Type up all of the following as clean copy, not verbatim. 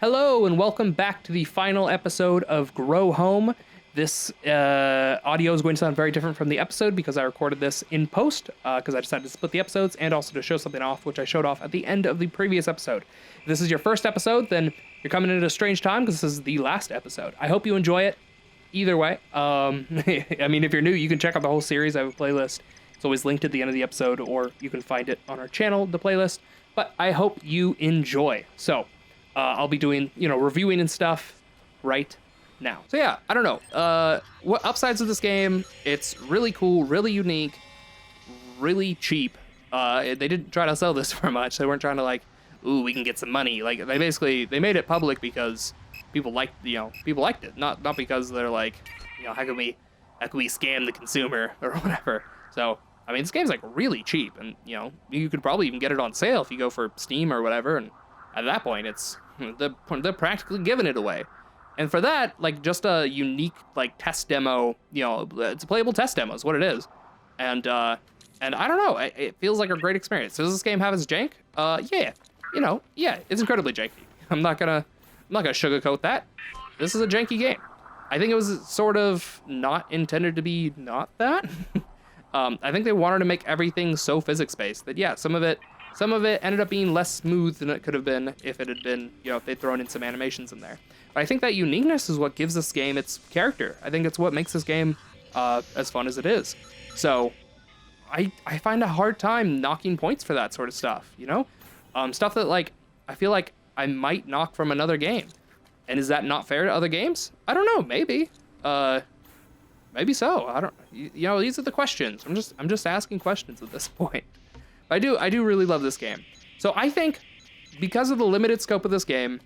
Hello and welcome back to the final episode of Grow Home. This audio is going to sound very different from the episode because I recorded this in post because I decided to split the episodes and also to show something off, which I showed off at the end of the previous episode. If this is your first episode, then you're coming in at a strange time because this is the last episode. I hope you enjoy it either way. I mean, if you're new, you can check out the whole series. I have a playlist. It's always linked at the end of the episode, or you can find it on our channel, the playlist. But I hope you enjoy. So, I'll be doing, reviewing and stuff right now. So yeah, I don't know. What upsides of this game? It's really cool, really unique, really cheap. They didn't try to sell this for much. They weren't trying to ooh, we can get some money. Like they made it public because people liked it, not because they're how can we scam the consumer or whatever. So I mean, this game's really cheap, and you could probably even get it on sale if you go for Steam or whatever. And at that point, they're practically giving it away. And for that, just a unique test demo, it's a playable test demo is what it is. And I don't know, it feels like a great experience. Does this game have its jank? Yeah, it's incredibly janky. I'm not gonna sugarcoat that. This is a janky game. I think it was sort of not intended to be not that. I think they wanted to make everything so physics-based that, yeah, some of it ended up being less smooth than it could have been if it had been, if they'd thrown in some animations in there. But I think that uniqueness is what gives this game its character. I think it's what makes this game as fun as it is. So I find a hard time knocking points for that sort of stuff, Stuff that, I feel like I might knock from another game. And is that not fair to other games? I don't know, maybe. Maybe so. I don't, these are the questions. I'm just asking questions at this point. I do really love this game. So I think because of the limited scope of this game,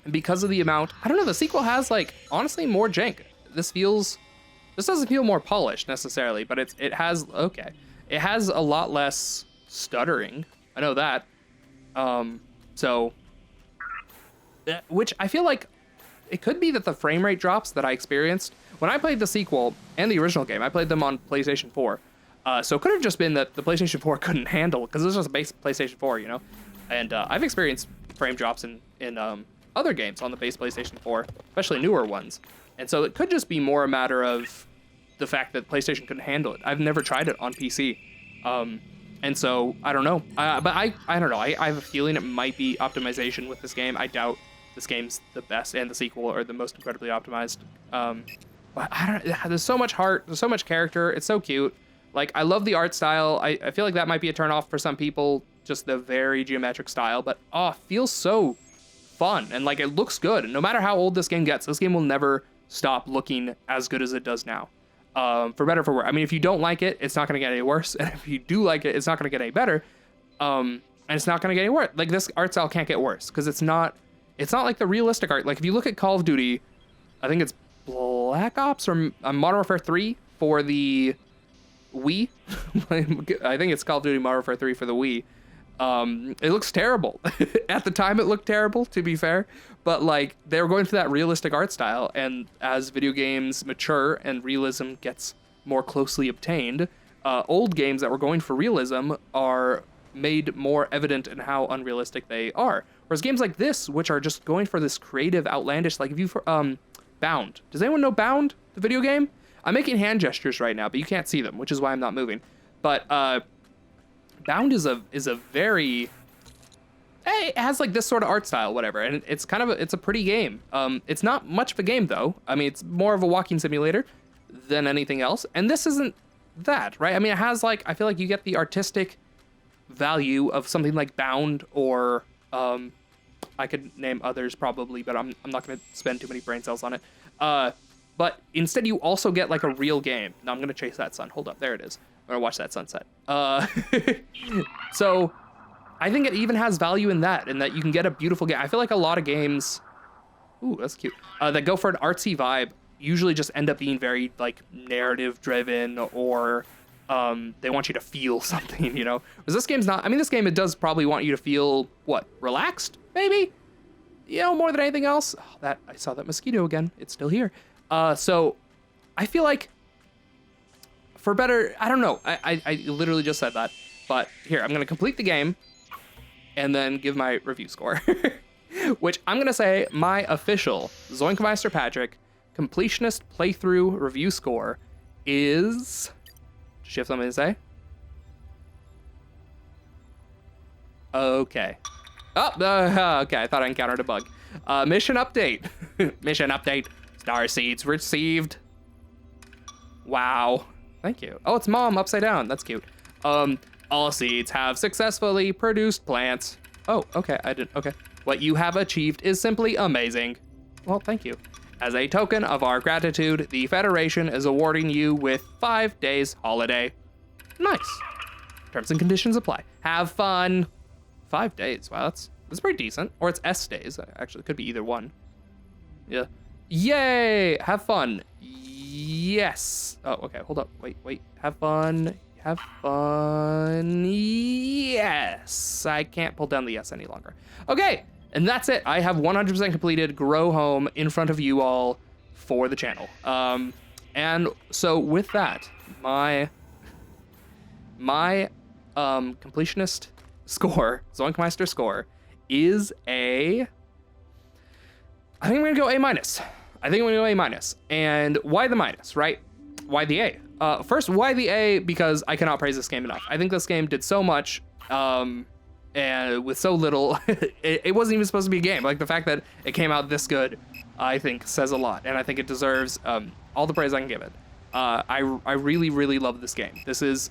and because of the amount, I don't know, the sequel has honestly more jank. This doesn't feel more polished necessarily, but it has a lot less stuttering. I know that. Which I feel like it could be that the frame rate drops that I experienced when I played the sequel and the original game. I played them on PlayStation 4. So it could have just been that the PlayStation 4 couldn't handle, because it was just a base PlayStation 4, And I've experienced frame drops in other games on the base PlayStation 4, especially newer ones. And so it could just be more a matter of the fact that PlayStation couldn't handle it. I've never tried it on PC. And so, I don't know. But I don't know. I have a feeling it might be optimization with this game. I doubt this game's the best, and the sequel are the most incredibly optimized. But there's so much heart, there's so much character. It's so cute. I love the art style. I feel like that might be a turnoff for some people, just the very geometric style, but feels so fun, and it looks good. And no matter how old this game gets, this game will never stop looking as good as it does now. For better or for worse. I mean, if you don't like it, it's not going to get any worse, and if you do like it, it's not going to get any better. And it's not going to get any worse. This art style can't get worse, because it's not like the realistic art. If you look at Call of Duty, I think it's Black Ops or Modern Warfare 3 for the Wii. I think it's Call of Duty Modern Warfare 3 for the Wii. It looks terrible. At the time, it looked terrible, to be fair. But they were going for that realistic art style, and as video games mature and realism gets more closely obtained, old games that were going for realism are made more evident in how unrealistic they are. Whereas games like this, which are just going for this creative, outlandish, if you Bound. Does anyone know Bound, the video game? I'm making hand gestures right now, but you can't see them, which is why I'm not moving. But Bound is a very, it has this sort of art style, whatever, and it's it's a pretty game. It's not much of a game though. I mean, it's more of a walking simulator than anything else, and this isn't that, right? I mean, it has I feel like you get the artistic value of something like Bound, or I could name others probably, but I'm not going to spend too many brain cells on it. But instead, you also get a real game. Now I'm going to chase that sun. Hold up, there it is. I'm going to watch that sunset. So I think it even has value in that you can get a beautiful game. I feel like a lot of games, ooh, that's cute, that go for an artsy vibe usually just end up being very narrative driven, or they want you to feel something, Because this game's not. I mean, this game, it does probably want you to feel relaxed, maybe, more than anything else. I saw that mosquito again. It's still here. So I feel like, for better, I don't know. I literally just said that, but here, I'm gonna complete the game and then give my review score. which I'm going to say my official ZoinkMeister Patrick Completionist playthrough review score is... Does she have something to say? Okay. Oh, okay, I thought I encountered a bug. Mission update. Mission update. Star seeds received. Wow. Thank you. Oh, it's Mom upside down. That's cute. All seeds have successfully produced plants. Oh, okay, I didn't, okay. What you have achieved is simply amazing. Well, thank you. As a token of our gratitude, the Federation is awarding you with 5 days holiday. Nice. Terms and conditions apply. Have fun. 5 days, wow, that's pretty decent. Or it's S days, actually, it could be either one. Yeah. Yay, have fun. Yes. Oh, okay, hold up, wait, have fun. Have fun. Yes. I can't pull down the yes any longer. Okay, and that's it. I have 100% completed Grow Home in front of you all for the channel. And so with that, my completionist score, ZoinkMeister score, is a... I think I'm gonna go A-. I think I'm gonna go A-. And why the minus, right? Why the A? First, why the A? Because I cannot praise this game enough. I think this game did so much, and with so little, it wasn't even supposed to be a game. Like, the fact that it came out this good, I think says a lot, and I think it deserves all the praise I can give it. I really, really love this game. This is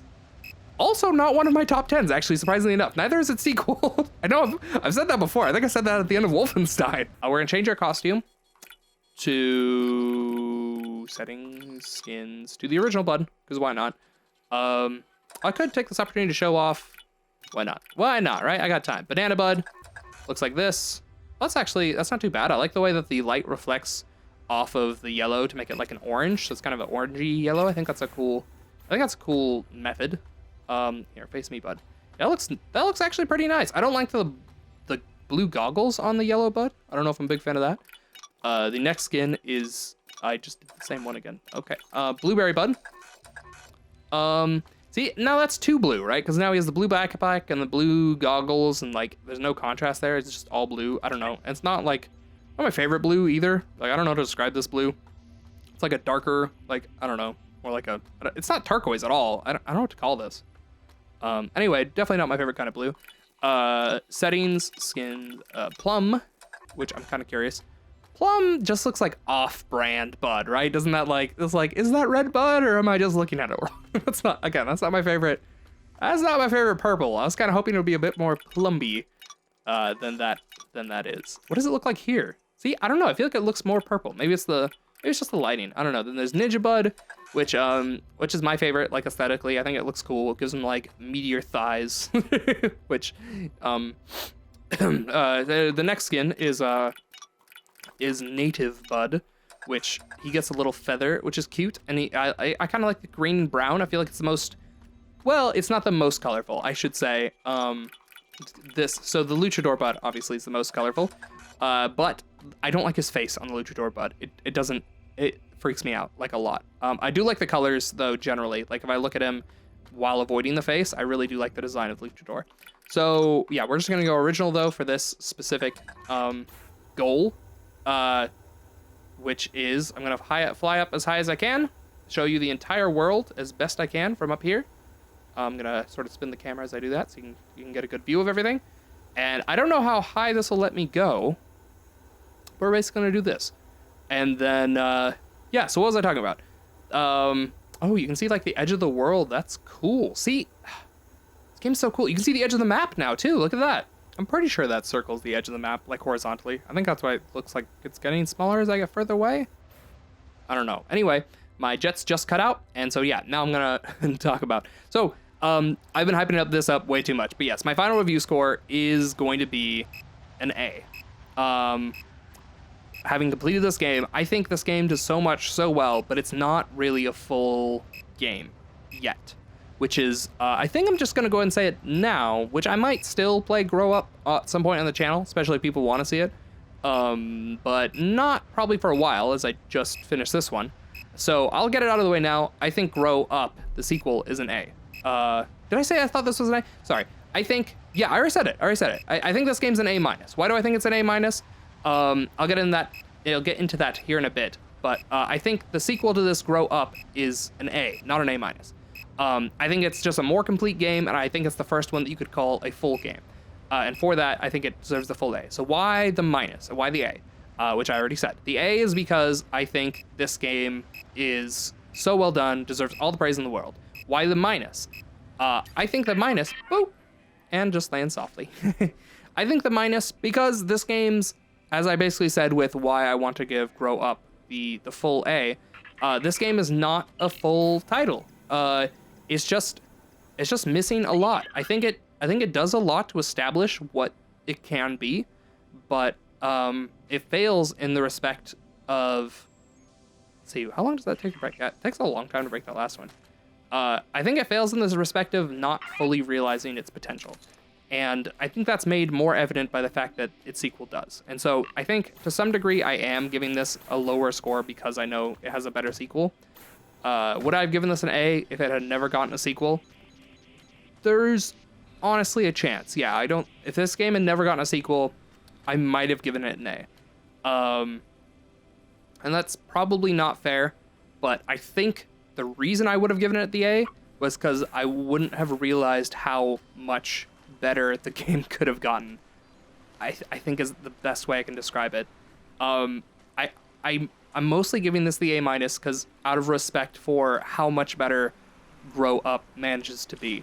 also not one of my top 10s, actually, surprisingly enough. Neither is its sequel. I know I've said that before. I think I said that at the end of Wolfenstein. We're gonna change our costume to settings, skins, to the original B.U.D, because why not? I could take this opportunity to show off. Why not? Why not, right? I got time. Banana B.U.D looks like this. That's not too bad. I like the way that the light reflects off of the yellow to make it like an orange. So it's kind of an orangey yellow. I think that's a cool method. Here, face me, B.U.D. That looks actually pretty nice. I don't like the blue goggles on the yellow B.U.D. I don't know if I'm a big fan of that. The next skin is, I just did the same one again. Okay, blueberry B.U.D. See, now that's too blue, right? Because now he has the blue backpack and the blue goggles, and like, there's no contrast there. It's just all blue. I don't know. And it's not like, not my favorite blue either. Like, I don't know how to describe this blue. It's like a darker, like, I don't know, more like it's not turquoise at all. I don't know what to call this. Anyway, definitely not my favorite kind of blue. Settings, skin, plum, which I'm kind of curious. Plum just looks like off-brand B.U.D, right? Doesn't that like, it's like, is that red B.U.D or am I just looking at it wrong? That's not my favorite. That's not my favorite purple. I was kind of hoping it would be a bit more plumby than that is. What does it look like here? See, I don't know. I feel like it looks more purple. Maybe it's just the lighting. I don't know. Then there's Ninja B.U.D, which is my favorite, like, aesthetically. I think it looks cool. It gives him like meteor thighs, which the next skin is Native B.U.D, which he gets a little feather, which is cute. And I kind of like the green and brown. I feel like it's the most, well, it's not the most colorful, I should say. So the Luchador B.U.D obviously is the most colorful, but I don't like his face on the Luchador B.U.D. It freaks me out like a lot. I do like the colors though, generally. Like if I look at him while avoiding the face, I really do like the design of Luchador. So yeah, we're just gonna go original though for this specific goal. Which is, I'm gonna fly up as high as I can, show you the entire world as best I can from up here. I'm gonna sort of spin the camera as I do that, so you can get a good view of everything. And I don't know how high this will let me go, but we're basically gonna do this. And then, yeah, so what was I talking about? Oh, you can see like the edge of the world. That's cool. See, this game's so cool. You can see the edge of the map now too. Look at that. I'm pretty sure that circles the edge of the map, like horizontally. I think that's why it looks like it's getting smaller as I get further away. I don't know. Anyway, my jets just cut out, and so yeah, now I'm gonna talk about. So, I've been hyping this up way too much, but yes, my final review score is going to be an A. Having completed this game, I think this game does so much so well, but it's not really a full game yet. Which is, I think I'm just gonna go ahead and say it now, which I might still play Grow Up at some point on the channel, especially if people want to see it. But not probably for a while, as I just finished this one. So I'll get it out of the way now. I think Grow Up, the sequel, is an A. Did I say I thought this was an A? Sorry. I think Yeah, I already said it. I think this game's an A minus. Why do I think it's an A minus? I'll get into that here in a bit. But I think the sequel to this, Grow Up, is an A, not an A minus. I think it's just a more complete game, and I think it's the first one that you could call a full game. And for that, I think it deserves the full A. So why the minus? Why the A? Which I already said. The A is because I think this game is so well done, deserves all the praise in the world. Why the minus? I think the minus, boop, and just land softly. I think the minus, because this game's, as I basically said with why I want to give Grow Up the full A, this game is not a full title. It's just missing a lot. I think it does a lot to establish what it can be, but it fails in the respect of, let's see, how long does that take to break that? It takes a long time to break that last one. I think it fails in this respect of not fully realizing its potential. And I think that's made more evident by the fact that its sequel does. And so I think to some degree I am giving this a lower score because I know it has a better sequel. Would I have given this an A if it had never gotten a sequel? There's honestly a chance. Yeah, if this game had never gotten a sequel, I might have given it an A. And that's probably not fair, but I think the reason I would have given it the A was because I wouldn't have realized how much better the game could have gotten. I think is the best way I can describe it. I'm mostly giving this the A minus because out of respect for how much better Grow Up manages to be.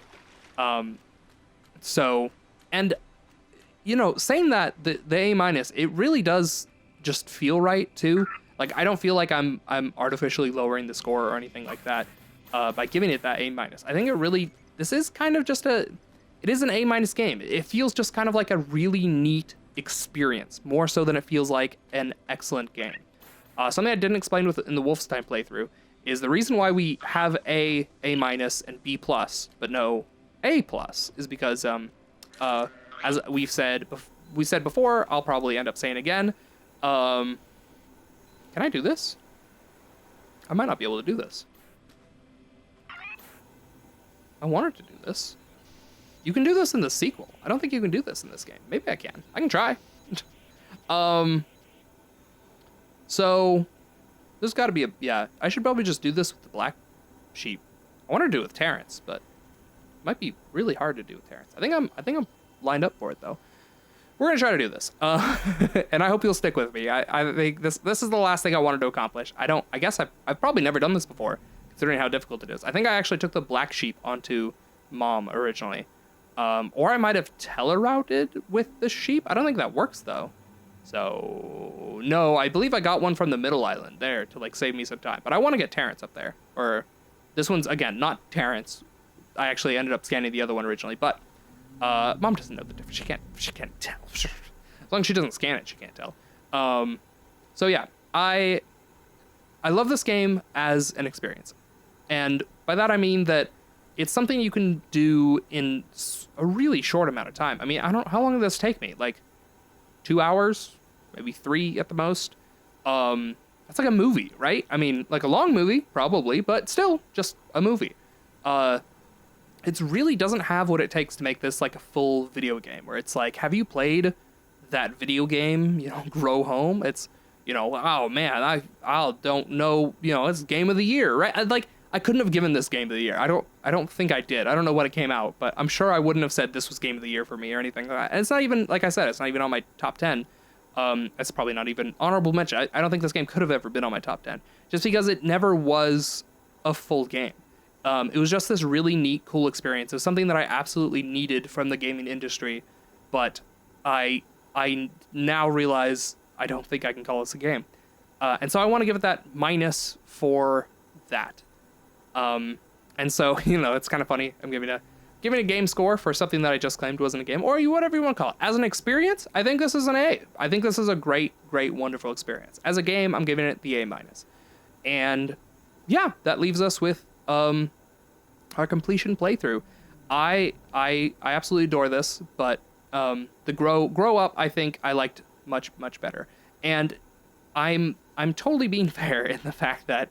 So, and saying that the A minus, it really does just feel right too. Like I don't feel like I'm artificially lowering the score or anything like that by giving it that A minus. I think this is kind of just it is an A minus game. It feels just kind of like a really neat experience, more so than it feels like an excellent game. Something I didn't explain in the Wolfenstein playthrough is the reason why we have A minus, and B plus, but no A plus, is because as we said before, I'll probably end up saying again. Can I do this? I might not be able to do this. I wanted to do this. You can do this in the sequel. I don't think you can do this in this game. Maybe I can. I can try. So there's got to be I should probably just do this with the black sheep. I want to do it with Terrence, but it might be really hard to do with Terrence. I think I'm lined up for it though. We're gonna try to do this, and I hope you'll stick with me. I think this is the last thing I wanted to accomplish. I guess I've probably never done this before, considering how difficult it is. I think I actually took the black sheep onto M.O.M originally. Or I might have telerouted with the sheep. I don't think that works though. So no, I believe I got one from the middle island there to like save me some time. But I want to get Terrence up there. Or this one's again not Terrence. I actually ended up scanning the other one originally. But Mom doesn't know the difference. She can't tell. As long as she doesn't scan it, she can't tell. So yeah, I love this game as an experience, and by that I mean that it's something you can do in a really short amount of time. I mean, how long did this take me? Like 2 hours, maybe 3 at the most. That's like a movie, right? I mean, like a long movie, probably, but still just a movie. It really doesn't have what it takes to make this like a full video game where it's like, have you played that video game, Grow Home? It's, oh man, I don't know, it's game of the year, right? I couldn't have given this game of the year. I don't think I did. I don't know what it came out, but I'm sure I wouldn't have said this was game of the year for me or anything like that. And it's not even, like I said, it's not even on my top 10. It's probably not even honorable mention. I don't think this game could have ever been on my top 10 just because it never was a full game. It was just this really neat, cool experience. It was something that I absolutely needed from the gaming industry, but I now realize I don't think I can call this a game. And so I want to give it that minus for that. And so, it's kind of funny. I'm giving a game score for something that I just claimed wasn't a game, or whatever you want to call it. As an experience, I think this is an A. I think this is a great, great, wonderful experience. As a game, I'm giving it the A minus. And yeah, that leaves us with our completion playthrough. I absolutely adore this, but the grow up I think I liked much, much better. And I'm totally being fair in the fact that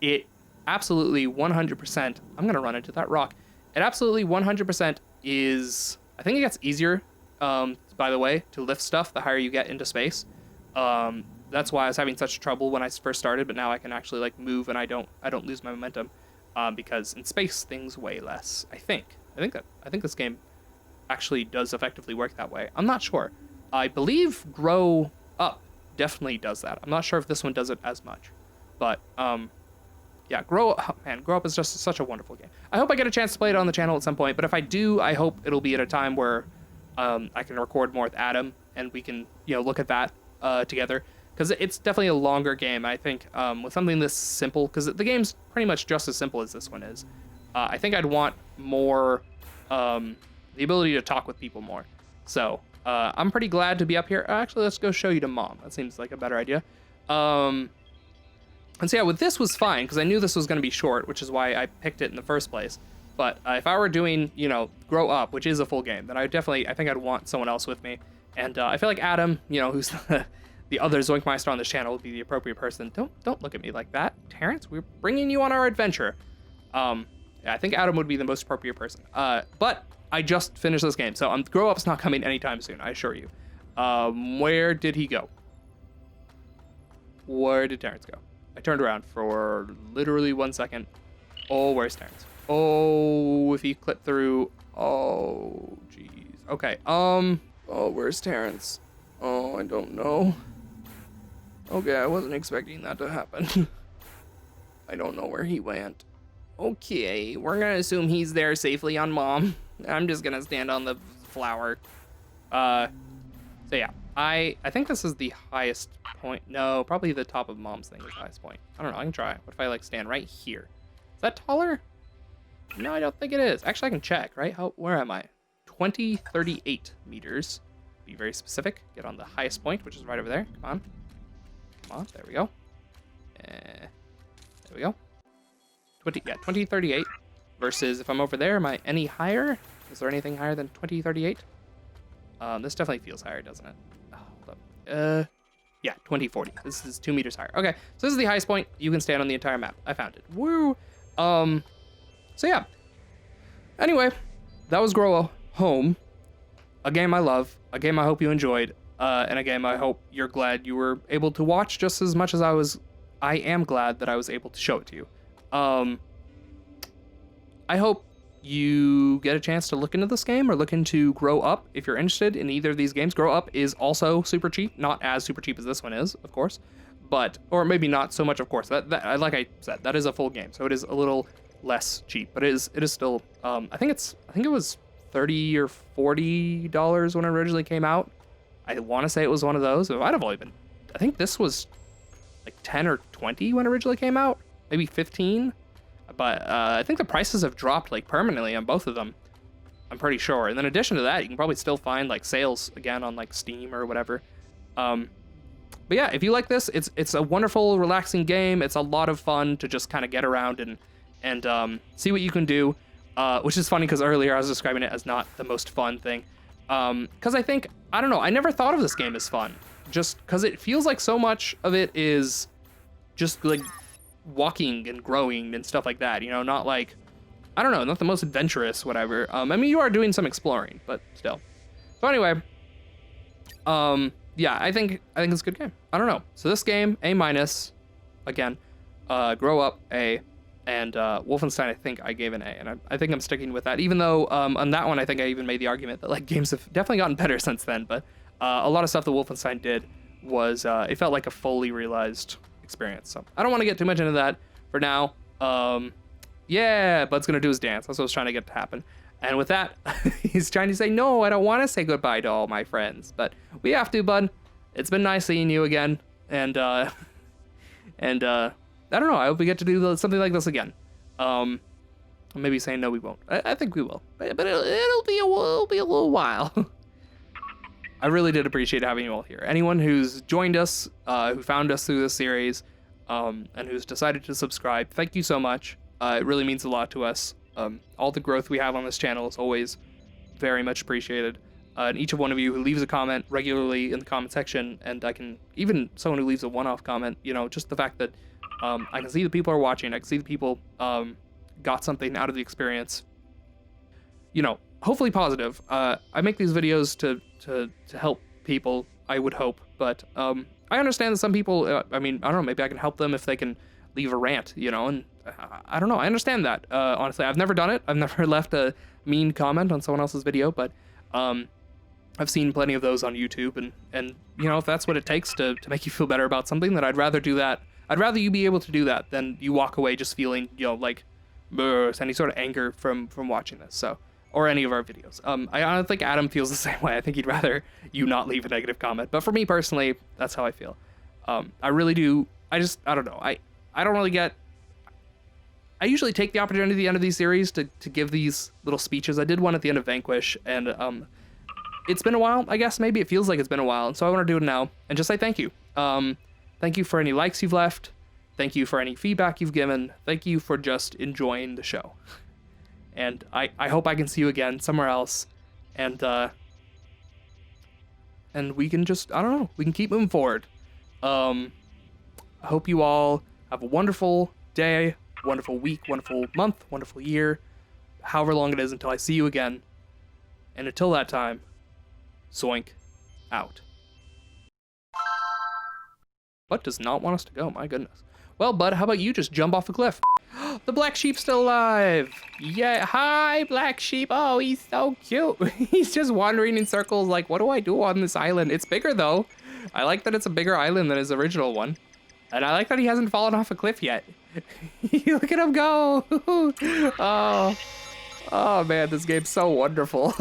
it absolutely 100%, I'm gonna run into that rock. It absolutely 100% is I think it gets easier, by the way, to lift stuff the higher you get into space. That's why I was having such trouble when I first started, but now I can actually like move and I don't lose my momentum, because in space things weigh less. I think this game actually does effectively work that way. I'm not sure. I believe Grow Up definitely does that. I'm not sure if this one does it as much, but yeah, Grow Up is just such a wonderful game. I hope I get a chance to play it on the channel at some point, but if I do, I hope it'll be at a time where I can record more with Adam and we can, look at that together, because it's definitely a longer game. I think with something this simple, because the game's pretty much just as simple as this one is, I think I'd want more the ability to talk with people more. So I'm pretty glad to be up here. Actually, let's go show you to Mom. That seems like a better idea. And so yeah, with this was fine, because I knew this was going to be short, which is why I picked it in the first place. But if I were doing, Grow Up, which is a full game, then I think I'd want someone else with me. And I feel like Adam, who's the other ZoinkMeister on this channel, would be the appropriate person. Don't look at me like that, Terrence. We're bringing you on our adventure. Yeah, I think Adam would be the most appropriate person. But I just finished this game, so Grow Up's not coming anytime soon, I assure you. Where did he go? Where did Terrence go? I turned around for literally 1 second. Oh, where's Terrence? Oh, if he clipped through. Oh, jeez. Okay. Oh, where's Terrence? Oh, I don't know. Okay, I wasn't expecting that to happen. I don't know where he went. Okay, we're gonna assume he's there safely on Mom. I'm just gonna stand on the flower. So yeah, I think this is the highest point. No, probably the top of Mom's thing is the highest point. I don't know, I can try. What if I like stand right here? Is that taller? No, I don't think it is. Actually, I can check, right? Where am I? 2038 meters. Be very specific. Get on the highest point, which is right over there. Come on, there we go. There we go. 2038 versus if I'm over there, am I any higher? Is there anything higher than 2038? This definitely feels higher, doesn't it? Oh, hold up. Yeah, 2040. This is 2 meters higher. Okay, so this is the highest point. You can stand on the entire map. I found it. Woo! So yeah. Anyway, that was Grow Home. A game I love. A game I hope you enjoyed. And a game I hope you're glad you were able to watch just as much as I am glad that I was able to show it to you. I hope you get a chance to look into this game or look into Grow Up if you're interested in either of these games. Grow Up is also super cheap, not as super cheap as this one is, of course, or maybe not so much, of course. That like I said, that is a full game, so it is a little less cheap, but it is still. I think it was $30 or $40 when it originally came out. I want to say it was one of those. It might have only been. I think this was like 10 or 20 when it originally came out, maybe 15. But I think the prices have dropped like permanently on both of them. I'm pretty sure. And in addition to that, you can probably still find like sales again on like Steam or whatever. But yeah, if you like this, it's a wonderful, relaxing game. It's a lot of fun to just kind of get around and see what you can do. Which is funny because earlier I was describing it as not the most fun thing. Because I don't know, I never thought of this game as fun. Just because it feels like so much of it is just like walking and growing and stuff like that, not like, I don't know, not the most adventurous, whatever. I mean, you are doing some exploring, but still. So anyway, yeah, I think it's a good game. I don't know. So this game, A-, again, Grow Up, A, and Wolfenstein, I think I gave an A, and I think I'm sticking with that, even though on that one, I think I even made the argument that like games have definitely gotten better since then, but a lot of stuff that Wolfenstein did was, it felt like a fully realized experience. So I don't want to get too much into that for now. Yeah, Bud's gonna do his dance. That's what I was trying to get to happen. And with that, he's trying to say, no, I don't want to say goodbye to all my friends, but we have to, Bud. It's been nice seeing you again. And I don't know. I hope we get to do something like this again. Maybe saying no, we won't. I think we will, but it'll be a little while. I really did appreciate having you all here. Anyone who's joined us, who found us through this series, and who's decided to subscribe, thank you so much. It really means a lot to us. All the growth we have on this channel is always very much appreciated. And each of one of you who leaves a comment regularly in the comment section, and even someone who leaves a one-off comment, just the fact that I can see the people are watching, I can see the people got something out of the experience, hopefully positive. I make these videos to help people, I would hope, but I understand that some people, I mean, I don't know, maybe I can help them if they can leave a rant, you know, and I don't know, I understand that. Honestly, I've never done it. I've never left a mean comment on someone else's video, but I've seen plenty of those on YouTube, and you know, if that's what it takes to make you feel better about something, then I'd rather do that. I'd rather you be able to do that than you walk away just feeling, you know, like any sort of anger from watching this. So, or any of our videos. I don't think Adam feels the same way. I think he'd rather you not leave a negative comment. But for me personally, that's how I feel. I really do. I don't know. I don't really get. I usually take the opportunity at the end of these series to give these little speeches. I did one at the end of Vanquish, and it's been a while, I guess. Maybe it feels like it's been a while, and so I want to do it now and just say thank you. Thank you for any likes you've left. Thank you for any feedback you've given. Thank you for just enjoying the show. And I hope I can see you again somewhere else, and we can just, I don't know, we can keep moving forward. I hope you all have a wonderful day, wonderful week, wonderful month, wonderful year, however long it is until I see you again. And until that time, Zoink out. What does not want us to go? My goodness. Well, bud, how about you just jump off a cliff? The black sheep's still alive. Yeah, hi, black sheep. Oh, he's so cute. He's just wandering in circles like, what do I do on this island? It's bigger, though. I like that it's a bigger island than his original one. And I like that he hasn't fallen off a cliff yet. Look at him go. Oh, man, this game's so wonderful.